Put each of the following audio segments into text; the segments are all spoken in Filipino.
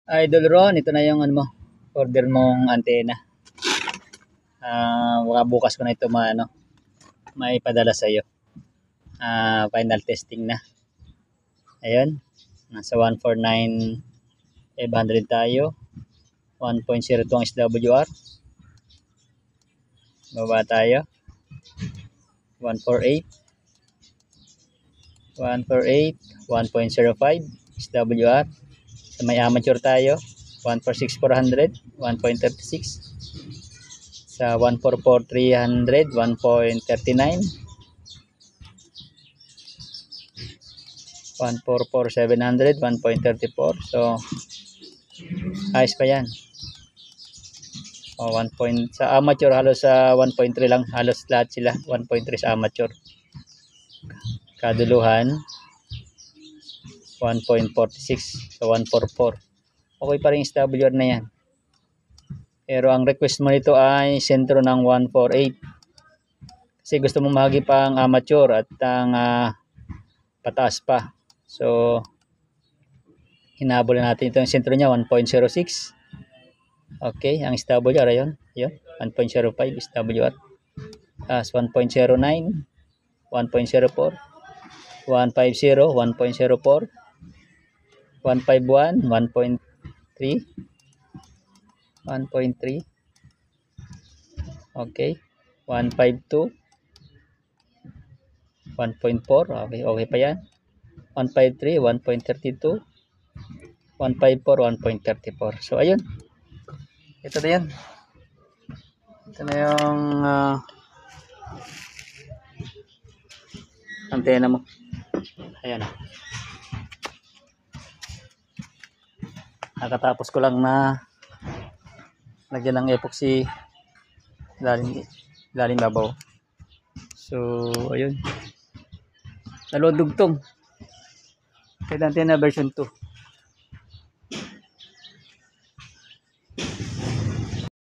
Idol Ron, ito na yung ano mo, order mong antena. Baka bukas ko na ito may padala sa iyo. Final testing na. Ayun, nasa 149,500 tayo. 1.02 ang SWR. Baba tayo. 148. 1.05 SWR. So may amateur tayo, 146,400, 1.36. Sa 144,300, 1.39. 144,700, 1.34. So ayos pa yan. Sa amateur halos sa 1.3 lang, halos lahat sila 1.3 sa amateur. Kaduluhan 1.46 sa 144. Okay pa rin SWR na yan. Pero ang request mo nito ay sentro ng 148. Kasi gusto mo mahagi pa ang amateur at ang pataas pa. So hinabol natin ito. Yung sentro niya 1.06. Okay, ang SWR ayun. 1.05 SWR. 1.09, 1.04, 150, 1.04, 151, 1.3, 1.3. Okay. 152, 1.4. Okay pa yan. 153, 1.32, 154, 1.34. So ayun. Ito na yan. Ito na yung antena mo. Ayan. Nakatapos ko lang na lagyan ng epoxy lalim babaw. So ayun. Nalodugtong. Kaya antena version 2.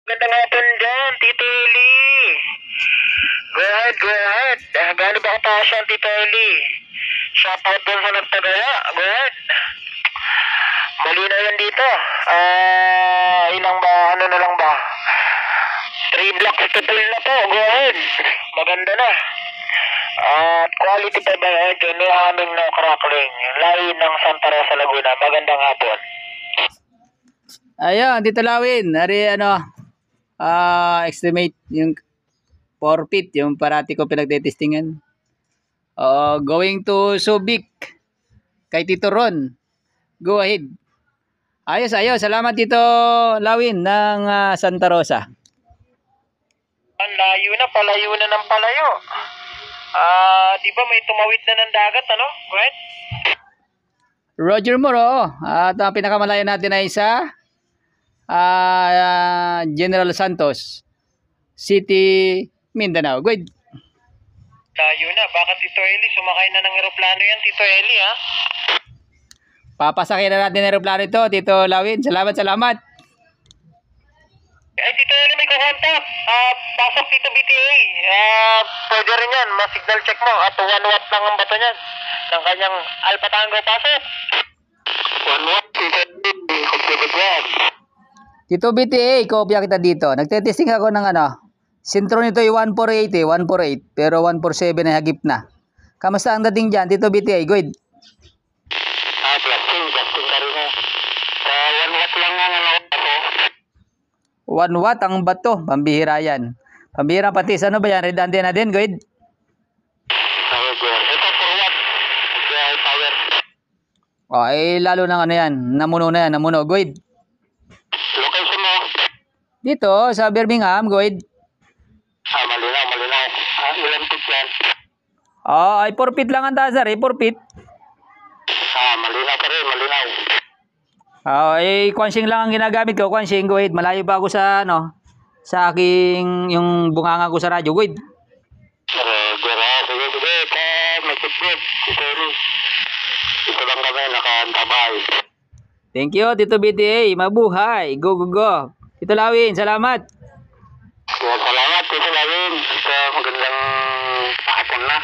Magandang hapon dyan, Tito Eli. Go ahead. Gaano ba kataas yan, Tito Eli? Shoutout doon sa nagtagaya. Go ahead. Malinaw yan dito. Ilang ba, ano na lang ba? 3 blocks to pull na po. Go ahead. Maganda na. Quality pa ba ito? Nihaming ng crackling. Lain ng Santa Rosa, Laguna. Magandang hapon. Ayun, dito Lawin. Ari estimate yung 4 feet, yung parati ko pinagtetestingan. Going to Subic kay Tito Ron. Go ahead. Ayos. Salamat Tito Lawin ng Santa Rosa. Ang layo na, palayo na ng palayo. Di ba may tumawid na ng dagat, ano? Go ahead. Roger Moro. At ang pinakamalayo natin ay sa General Santos City, Mindanao. Go ahead. Layo na. Baka Tito Eli, sumakay na ng eroplano yan, Tito Eli, ha? Papasakay na natin ng eroplano ito, Tito Lawin. Salamat. Ay, Tito Eli, may kukontak. Pasok Tito BTA. Pwede rin yan. Ma-signal check mo. At 1 watt lang ang bato niyan. Ng kanyang Alpha Tango. Pasok. 1 watt, Tito Eli. Computed yan. Tito BTA, kopya kita dito. Nagtetesting ako ng sentro nito ay 148 148. Pero 147 ay hagip na. Kamusta ang dating dyan, Tito BTA? Go ahead. Blasting ka rin ha. 1 watt lang ang bato. 1 watt ang bato. Pambihira yan. Pambihira pati. Ano ba yan? Red antenna din? Go ahead. Ito 4 watt. Power. Lalo ng yan. Namuno na yan. Go ahead. Location mo? Dito, sa Birmingham. Go ahead. Malinaw. Ilan feet yan? Ay 4 feet lang ang taas, 4 feet. Malinaw pa rin, malinaw. Quenching lang ang ginagamit ko. Quenching, go ahead. Malayo pa ako sa sa aking yung bunganga ko sa radyo. Go ahead. Sige. May sikip. Ito lang kami, nakaantabay. Thank you, Tito BTA. Mabuhay. Go. Tito Lawin, salamat. Salamat, Tito Lawin. Magandang hapon na.